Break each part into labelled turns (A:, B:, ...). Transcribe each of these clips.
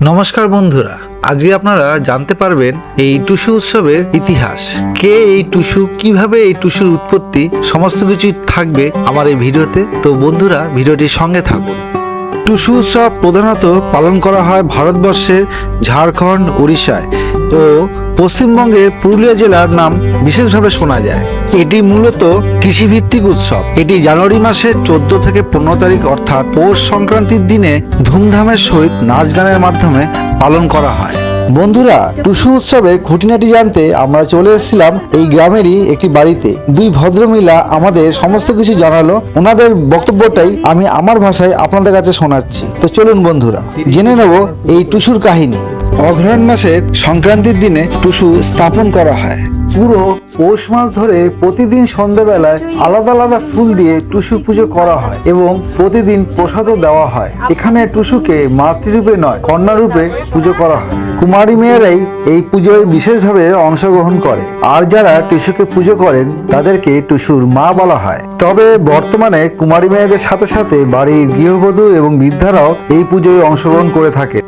A: নমস্কার বন্ধুরা, আজকে আপনারা জানতে পারবেন এই টুসু উৎসবের ইতিহাস, কে এই টুসু, কিভাবে এই টুসুর উৎপত্তি, সমস্ত কিছু থাকবে আমার এই ভিডিওতে। তো বন্ধুরা, ভিডিওটির সঙ্গে থাকুন। টুসু উৎসব প্রধানত পালন করা হয় ভারতবর্ষের ঝাড়খণ্ড, উড়িষ্যায় ও পশ্চিমবঙ্গের পুরুলিয়া জেলার নাম বিশেষভাবে শোনা যায়। এটি মূলত কৃষিভিত্তিক উৎসব। এটি জানুয়ারি মাসের 14 থেকে 15 তারিখ অর্থাৎ পৌষ সংক্রান্তির দিনে ধুমধামের সহিত নাচ গানের মাধ্যমে পালন করা হয়। বন্ধুরা, টুসু উৎসবের খুঁটিনাটি জানতে আমরা চলে এসেছিলাম এই গ্রামেরই একটি বাড়িতে। দুই ভদ্রমহিলা আমাদের সমস্ত কিছু জানালো। ওনাদের বক্তব্যটাই আমি আমার ভাষায় আপনাদের কাছে শোনাচ্ছি। তো চলুন বন্ধুরা, জেনে নেব এই টুসুর কাহিনী। অঘ্রাণ মাসের সংক্রান্তির দিনে টুসু স্থাপন করা হয়। পুরো পৌষ মাস ধরে প্রতিদিন সন্ধ্যাবেলায় আলাদা আলাদা ফুল দিয়ে টুসু পুজো করা হয় এবং প্রতিদিন প্রসাদও দেওয়া হয়। এখানে টুসুকে মাতৃরূপে নয়, কন্যা রূপে পুজো করা হয়। কুমারী মেয়েরাই এই পুজোয় বিশেষভাবে অংশগ্রহণ করে, আর যারা টুসুকে পুজো করেন তাদেরকে টুসুর মা বলা হয়। তবে বর্তমানে কুমারী মেয়েদের সাথে সাথে বাড়ির গৃহবধূ এবং বৃদ্ধারাও এই পুজোয় অংশগ্রহণ করে থাকে।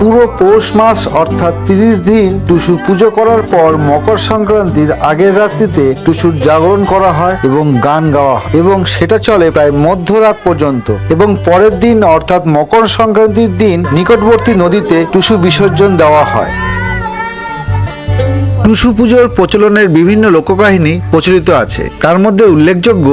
A: পুরো পৌষ মাস অর্থাৎ 30 দিন টুসু পুজো করার পর মকর সংক্রান্তির আগের রাত্রিতে টুসুর জাগরণ করা হয় এবং গান গাওয়া হয় এবং সেটা চলে প্রায় মধ্যরাত পর্যন্ত। এবং পরের দিন অর্থাৎ মকর সংক্রান্তির দিন নিকটবর্তী নদীতে টুসু বিসর্জন দেওয়া হয়। টুসু পুজোর প্রচলনের বিভিন্ন লোককাহিনী প্রচলিত আছে। তার মধ্যে উল্লেখযোগ্য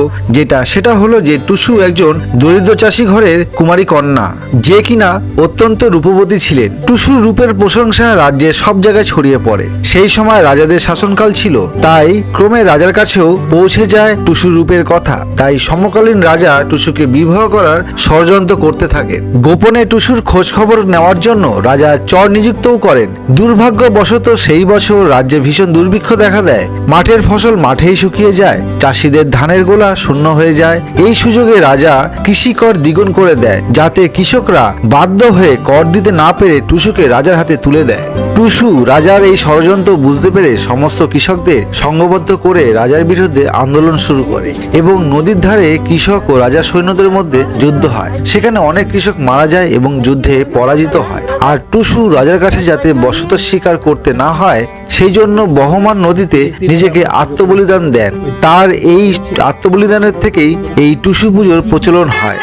A: সেটা হলো যে টুসু একজন দরিদ্র চাষী ঘরের কুমারী কন্যা, যে কিনা অত্যন্ত রূপবতী ছিলেন। টুসুর রূপের প্রশংসা রাজ্যের সব জায়গায় ছড়িয়ে পড়ে। সেই সময় রাজাদের শাসনকাল ছিল, তাই ক্রমে রাজার কাছেও পৌঁছে যায় টুসুর রূপের কথা। তাই সমকালীন রাজা টুসুকে বিবাহ করার ষড়যন্ত্র করতে থাকেন। গোপনে টুসুর খোঁজ খবর নেওয়ার জন্য রাজা চর নিযুক্তও করেন। দুর্ভাগ্যবশত সেই বছর রাজ্যে ভীষণ দুর্ভিক্ষ দেখা দেয়। মাঠের ফসল মাঠেই শুকিয়ে যায়, চাষিদের ধানের গোলা শূন্য হয়ে যায়। এই সুযোগে রাজা কৃষি কর দ্বিগুণ করে দেয়, যাতে কৃষকরা বাধ্য হয়ে কর দিতে না পেরে টুসুকে রাজার হাতে তুলে দেয়। টুসু রাজার এই ষড়যন্ত্র বুঝতে পেরে সমস্ত কৃষকদের সংঘবদ্ধ করে রাজার বিরুদ্ধে আন্দোলন শুরু করে এবং নদীর ধারে কৃষক ও রাজা সৈন্যদের মধ্যে যুদ্ধ হয়। সেখানে অনেক কৃষক মারা যায় এবং যুদ্ধে পরাজিত হয়। আর টুসু রাজার কাছে যাতে বসত স্বীকার করতে না হয়, সেই জন্য বহমান নদীতে নিজেকে আত্মবলিদান দেন। তার এই আত্মবলিদানের থেকেই এই টুসু পুজোর প্রচলন হয়।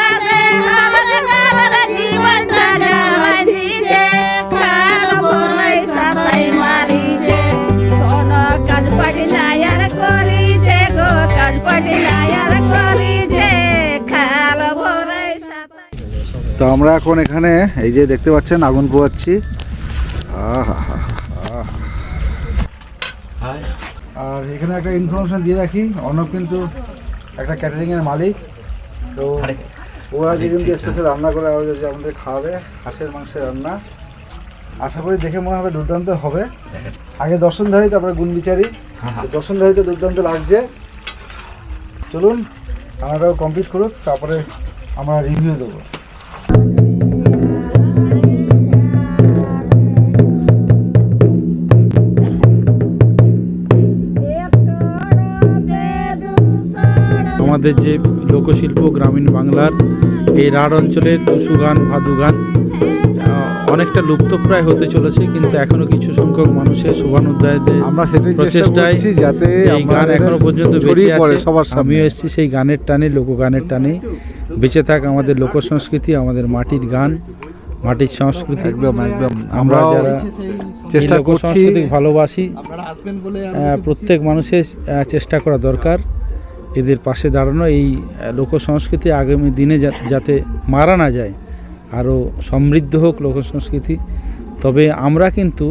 A: তো আমরা এখন এখানে এই যে দেখতে পাচ্ছেন আগুন পোয়াচ্ছি। আর এখানে একটা ইনফরমেশন দিয়ে রাখি, অর্ণব কিন্তু একটা ক্যাটারিং এর মালিক। তো ওরা যে কিন্তু স্পেশাল রান্না করে আমাদের খাওয়াবে, হাঁসের মাংসের রান্না। আশা করি দেখে মনে হবে দুর্দান্ত হবে। আগে দর্শনধারী, তারপরে গুণবিচারী। দর্শনধারীতে দুর্দান্ত লাগছে। চলুন রান্নাটাও কমপ্লিট করুক, তারপরে আমরা রিভিউ দেবো।
B: আমাদের যে লোকশিল্প গ্রামীণ বাংলার এই রাঢ় অঞ্চলের টুসু গান, ভাদু গান অনেকটা লুপ্তপ্রায় হতে চলেছে, কিন্তু এখনো কিছু সংখ্যক মানুষের শোভানুধ্যায়তে
A: আমরা সেটাই চেষ্টা করছি যাতে
B: এই গান এখনো পর্যন্ত বেঁচে আছে। আমিও এসেছি সেই গানের টানে, লোকগানের টানে। বেঁচে থাক আমাদের লোক সংস্কৃতি, আমাদের মাটির গান, মাটির সংস্কৃতি।
A: একদম
B: আমরা যারা
A: চেষ্টা করছি,
B: ভালোবাসি, প্রত্যেক মানুষের চেষ্টা করা দরকার এদের পাশে দাঁড়ানো, এই লোক সংস্কৃতি আগামী দিনে যাতে মারা না যায় আরও সমৃদ্ধ হোক লোকসংস্কৃতি, তবে আমরা কিন্তু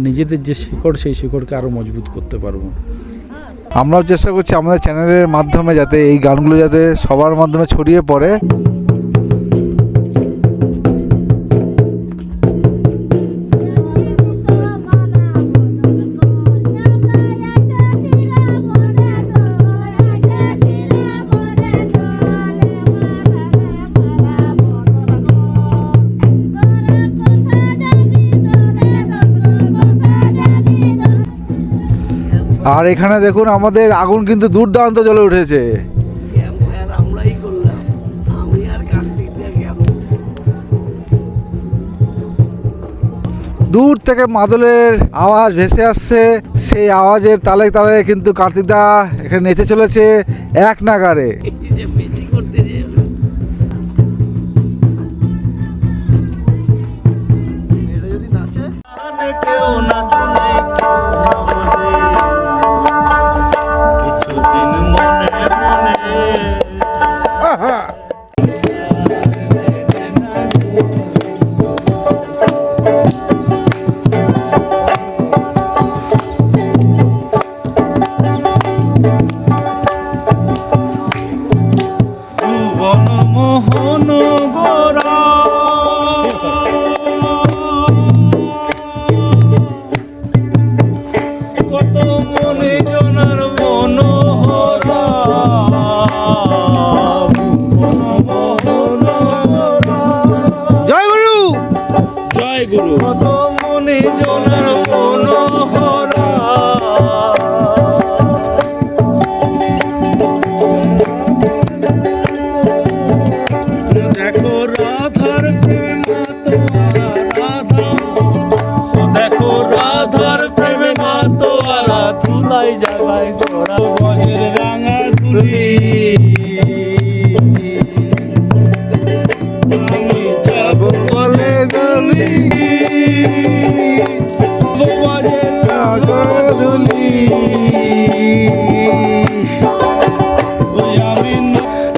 B: নিজেদের যে শিকড় সেই শিকড়কে আরও মজবুত করতে পারবো।
A: আমরাও চেষ্টা করছি আমাদের চ্যানেলের মাধ্যমে যাতে এই গানগুলো যাতে সবার মাধ্যমে ছড়িয়ে পড়ে। আর এখানে দেখুন আমাদের আগুন কিন্তু দুর্দান্ত জ্বলে উঠেছে। দূর থেকে মাদলের আওয়াজ ভেসে আসছে, সেই আওয়াজের তালে তালে কিন্তু কার্তিকদা এখানে নেচে চলেছে এক নাগারে।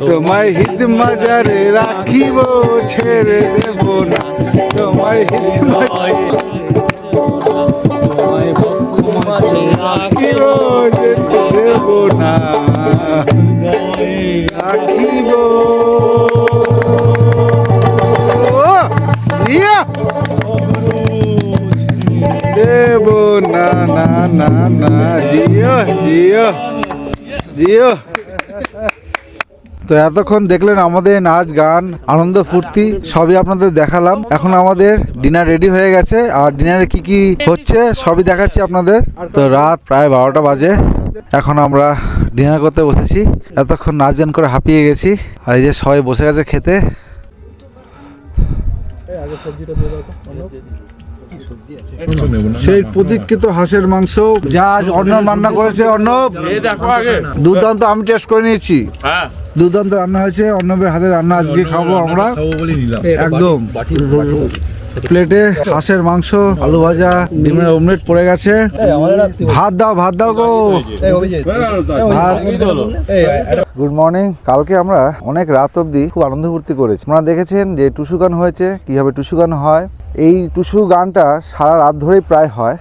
A: তোমায় হিত মাজারে রাখিব, ছেড়ে দেব না তোমায় হিত মাজারে, তোমায় বক্ষ মাঝে রাখিব, যেতে দেব না রাখিব। দেব না না না না, জিও জিও জিও। তো এতক্ষণ দেখলেন আমাদের নাচ গান আনন্দ ফুর্তি সবই আপনাদের দেখালাম। এখন আমাদের ডিনার রেডি হয়ে গেছে, আর ডিনারে কি কি হচ্ছে সবই দেখাচ্ছি আপনাদের। তো রাত প্রায় 12টা বাজে, এখন আমরা ডিনার করতে বসেছি। এতক্ষণ নাচ গান করে হাঁপিয়ে গেছি, আর এই যে সবাই বসে গেছে খেতে। সেই প্রতীক্ষিত হাঁসের মাংস যা অর্ণব রান্না করেছে। অর্ণব, দুর্দান্ত, আমি টেস্ট করে নিয়েছি, দুর্দান্ত রান্না হয়েছে। অর্ণবের হাতে রান্না আজকে খাবো আমরা একদম। প্লেটে হাঁসের মাংস, আলু ভাজা, ডিমের অমলেট পড়ে গেছে। ভাত দাও, ভাত দাও গো। Good morning. কালকে আমরা অনেক রাত অবধি খুব আনন্দ ফুর্তি করেছি। আপনারা দেখেছেন যে টুসু গান হয়েছে, কিভাবে টুসু গান হয়। এই টুসু গানটা সারা রাত ধরেই প্রায় হয়,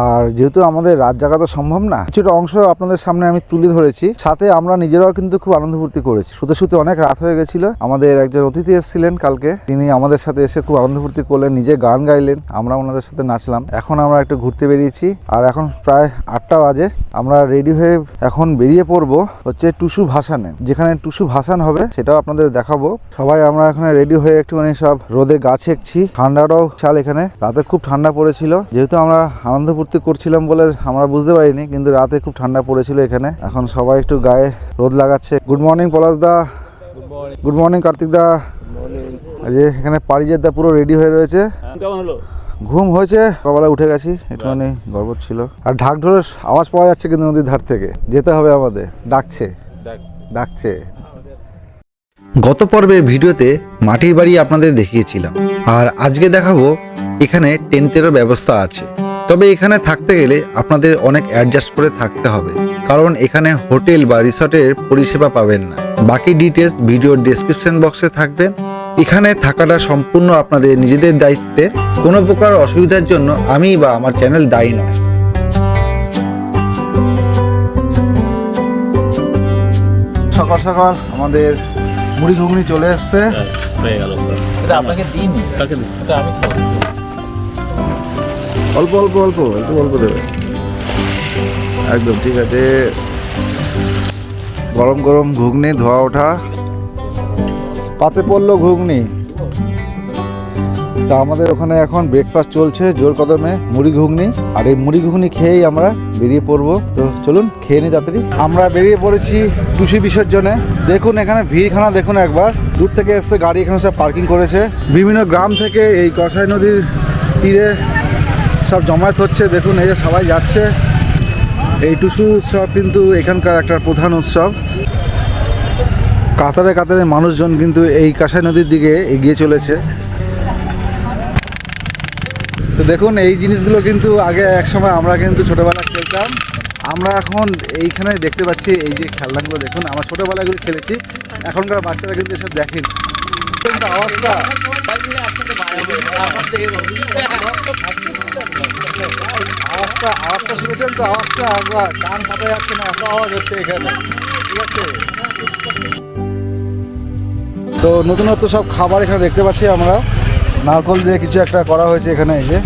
A: আর যেহেতু আমাদের রাত জাগা তো সম্ভব না, কিছুটা অংশ আপনাদের সামনে আমি তুলে ধরেছি। সাথে আমরা নিজেরাও কিন্তু খুব আনন্দ ফুর্তি করেছি। শুতে শুতে অনেক রাত হয়ে গেছিল। আমাদের একজন অতিথি এসেছিলেন কালকে, তিনি আমাদের সাথে এসে খুব আনন্দ ফুর্তি করলেন, নিজে গান গাইলেন, আমরা ওনাদের সাথে নাচলাম। এখন আমরা একটু ঘুরতে বেরিয়েছি, আর এখন প্রায় 8টা বাজে। আমরা রেডি হয়ে এখন বেরিয়ে পড়বো হচ্ছে টুসু ভাসানে। যেখানে টুসু ভাসান হবে সেটাও আপনাদের দেখাবো। সবাই আমরা এখানে রেডি হয়ে একটুখানি সব রোদে গা ছেঁকছি। ঠান্ডাটাও চাল, এখানে রাতে খুব ঠান্ডা পড়েছিল। যেহেতু আমরা আনন্দ ফুর্তি করছিলাম বলে আমরা বুঝতে পারিনি, কিন্তু রাতে খুব ঠান্ডা পড়েছিল এখানে। এখন সবাই একটু গায়ে রোদ লাগাচ্ছে। Good morning Palash da, good morning Kartik দা। যে এখানে পারিজাত দা পুরো রেডি হয়ে রয়েছে। ঘুম হয়েছে, সকালে উঠে গেছি, একটুখানি গড়বড় ছিল। আর ঢাক ঢোলের আওয়াজ পাওয়া যাচ্ছে কিন্তু নদীর ধার থেকে। যেতে হবে আমাদের, ডাকছে ডাকছে। গত পর্বের ভিডিওতে মাটির বাড়ি আপনাদের দেখিয়েছিলাম, আর আজকে দেখাবো এখানে টেন্টেরও ব্যবস্থা আছে। তবে এখানে থাকতে গেলে আপনাদের অনেক অ্যাডজাস্ট করে থাকতে হবে, কারণ এখানে হোটেল বা রিসর্টের পরিষেবা পাবেন না। বাকি ডিটেলস ভিডিওর ডেসক্রিপশন বক্সে থাকবেন, এখানে থাকাটা সম্পূর্ণ আপনাদের নিজেদের দায়িত্বে। কোনো প্রকার অসুবিধার জন্য আমি বা আমার চ্যানেল দায়ী নয়। সকাল সকাল আমাদের মুড়ি ঘুগনি চলে এসছে।
C: হয়ে গেল। এটা আপনাকে দিইনি, কাকে দিই? এটা আমি খাবো।
A: অল্প অল্প অল্প একটু অল্প দেবে, একদম ঠিক আছে। গরম গরম ঘুগনি, ধোয়া ওঠা, পাতে পড়লো ঘুগনি। তা আমাদের ওখানে এখন ব্রেকফাস্ট চলছে জোর কদমে, মুড়ি ঘুগনি। আর এই মুড়ি ঘুগনি খেয়েই আমরা বেরিয়ে পড়বো। তো চলুন খেয়ে নিই তাড়াতাড়ি। আমরা বেরিয়ে পড়েছি টুসু বিসর্জনে। দেখুন এখানে ভিড়খানা দেখুন একবার, দূর থেকে এসছে গাড়ি, এখানে সব পার্কিং করেছে। বিভিন্ন গ্রাম থেকে এই কসাই নদীর তীরে সব জমায়েত হচ্ছে। দেখুন এই যে সবাই যাচ্ছে। এই টুসু উৎসব কিন্তু এখানকার একটা প্রধান উৎসব। কাতারে কাতারে মানুষজন কিন্তু এই কাঁসাই নদীর দিকে এগিয়ে চলেছে। তো দেখুন এই জিনিসগুলো কিন্তু আগে এক সময় আমরা কিন্তু ছোটোবেলায় খেলতাম। আমরা এখন এইখানে দেখতে পাচ্ছি এই যে খেলনাগুলো দেখুন, আমরা ছোটোবেলায় এগুলো খেলেছি, এখনকার বাচ্চারা কিন্তু এসব দেখেনি। কিন্তু আওয়াজটা আওয়াজটা শুনেছেন তো? আওয়াজটা একবার কান ফাটা যাচ্ছে না, এত আওয়াজ হচ্ছে এখানে, ঠিক আছে? তো নতুনত্ব সব খাবার এখানে দেখতে পাচ্ছি আমরা। নারকল দিয়ে কিছু একটা করা হয়েছে এখানে। এই যে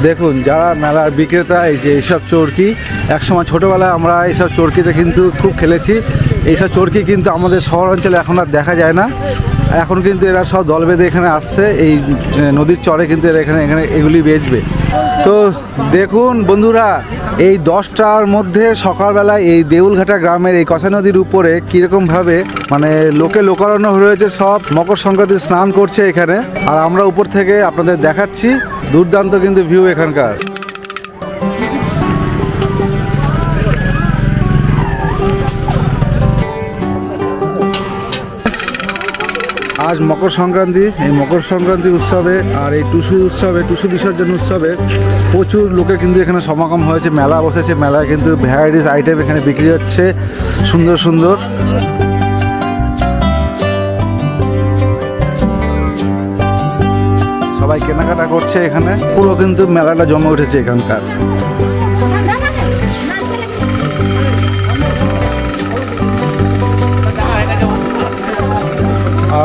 A: দেখুন যারা মেলার বিক্রেতা, এই যে এইসব চরকি, একসময় ছোটোবেলায় আমরা এইসব চরকিতে কিন্তু খুব খেলেছি। এইসব চরকি কিন্তু আমাদের শহর অঞ্চলে এখন আর দেখা যায় না। এখন কিন্তু এরা সব দল বেঁধে এখানে আসছে, এই নদীর চরে কিন্তু এরা এখানে এগুলি বেচবে। তো দেখুন বন্ধুরা, এই 10টার মধ্যে সকালবেলায় এই দেউলঘাটা গ্রামের এই কসাই নদীর উপরে কীরকমভাবে মানে লোকে লোকারণ্য রয়েছে, সব মকর সংক্রান্তির স্নান করছে এখানে। আর আমরা উপর থেকে আপনাদের দেখাচ্ছি, দুর্দান্ত কিন্তু ভিউ এখানকার। আজ মকর সংক্রান্তি। এই মকর সংক্রান্তি উৎসবে আর এই টুসু উৎসবে, টুসু বিসর্জন উৎসবে প্রচুর লোকের কিন্তু এখানে সমাগম হয়েছে। মেলা বসেছে, মেলায় কিন্তু ভ্যারাইটিস আইটেম এখানে বিক্রি হচ্ছে, সুন্দর সুন্দর। সবাই কেনাকাটা করছে এখানে, পুরো কিন্তু মেলাটা জমে উঠেছে এখানকার।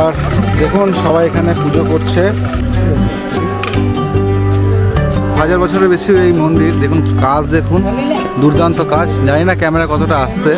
A: আর দেখুন সবাই এখানে পুজো করছে। 1000 বছরের বেশি এই মন্দির। দেখুন কাজ, দেখুন দুর্দান্ত কাজ। জানি না ক্যামেরা কতটা আসছে।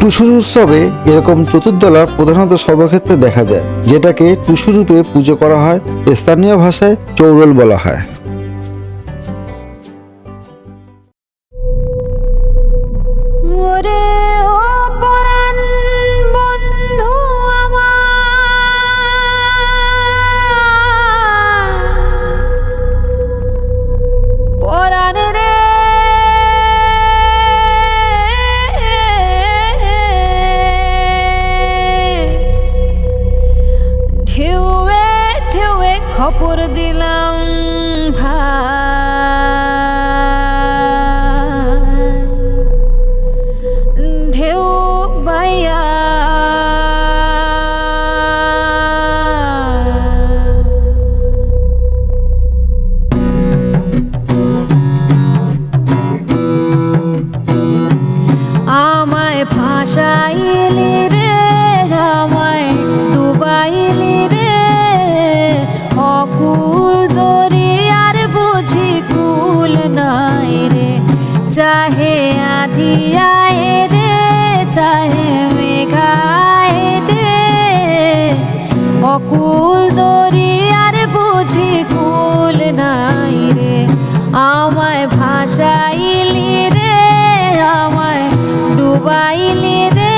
A: টুসু উৎসবে এরকম চতুর্দলা প্রধানত সর্বক্ষেত্রে দেখা যায়, যেটাকে টুসু রূপে পুজো করা হয়। স্থানীয় ভাষায় চৌরল বলা হয়।
D: খবর দিলাম ভাই, ঢেউ বাইয়া আমায় ভাষাইলি রে, আমায় অকুল দরিয়ার বুঝি কুল নাই রে, আমায় ভাসাইলি রে, আমায় ডুবাইলি রে,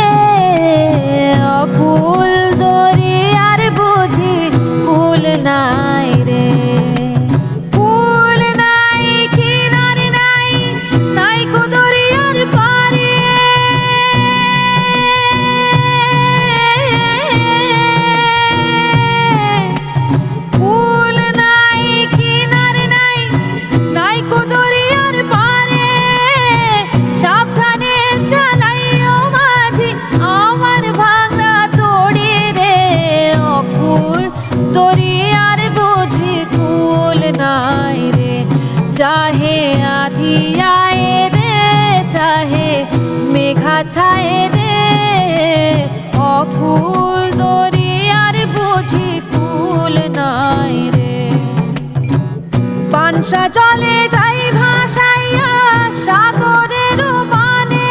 D: অকুল দরিয়ার বুঝি কুল নাই রে। কুল নাই, কিনারে নাই, নাই কো দরিয়ার পারে, কুল নাই, কিনারে নাই, নাই কো দরিয়ার পারে, সাবধানে চালাইও মাঝি আমার ভাঙা তড়ি রে, অকুল দরিয়ার বুঝি কুল নাই রে, চাহে আধি আয়ে রে, চাহে মেঘা ছায়ে রে, অকুল দরিয়ার বুঝি কুল নাই রে। পানসা জলে যাই ভাসাইয়া সাগরের বানে,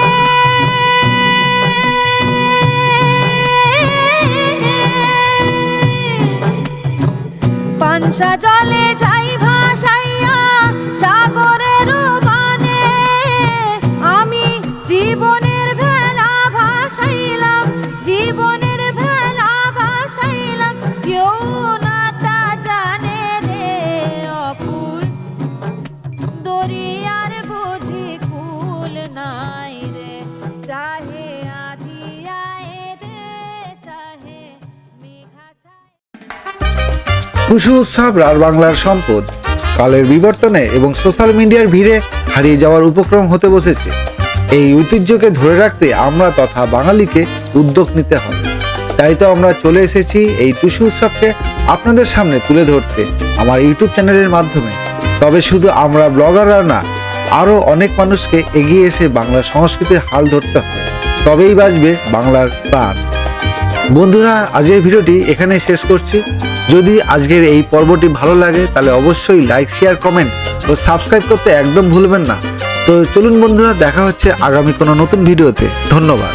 D: পানসা জলে যাই ভাসাইয়া সাগরের বানে, আমি জীবনের ভেলা ভাসাইলাম, জীবনের ভেলা ভাসাইলাম, কেউ না তা জানে রে, অকুল দরিয়ার বুঝি কুল নাই রে, চাহে আধি আয়ে রে, চাহে মেঘা ছায়।
A: টুসু উৎসব রাঢ়বাংলার সম্পদ কালের বিবর্তনে এবং সোশ্যাল মিডিয়ার ভিড়ে হারিয়ে যাওয়ার উপক্রম হতে বসেছে। এই ঐতিহ্যকে ধরে রাখতে আমরা তথা বাঙালিকে উদ্যোগ নিতে হবে। তাই তো আমরা চলে এসেছি এই টুসু উৎসবকে আপনাদের সামনে তুলে ধরতে আমার ইউটিউব চ্যানেলের মাধ্যমে। তবে শুধু আমরা ব্লগাররা না, আরও অনেক মানুষকে এগিয়ে এসে বাংলা সংস্কৃতির হাল ধরতে হবে, তবেই বাঁচবে বাংলার প্রাণ। বন্ধুরা, আজকের ভিডিওটি এখানে শেষ করছি। যদি আজকের এই পর্বটি ভালো লাগে তাহলে অবশ্যই লাইক, শেয়ার, কমেন্ট ও সাবস্ক্রাইব করতে একদম ভুলবেন না। তো চলুন বন্ধুরা, দেখা হচ্ছে আগামী কোনো নতুন ভিডিওতে। ধন্যবাদ।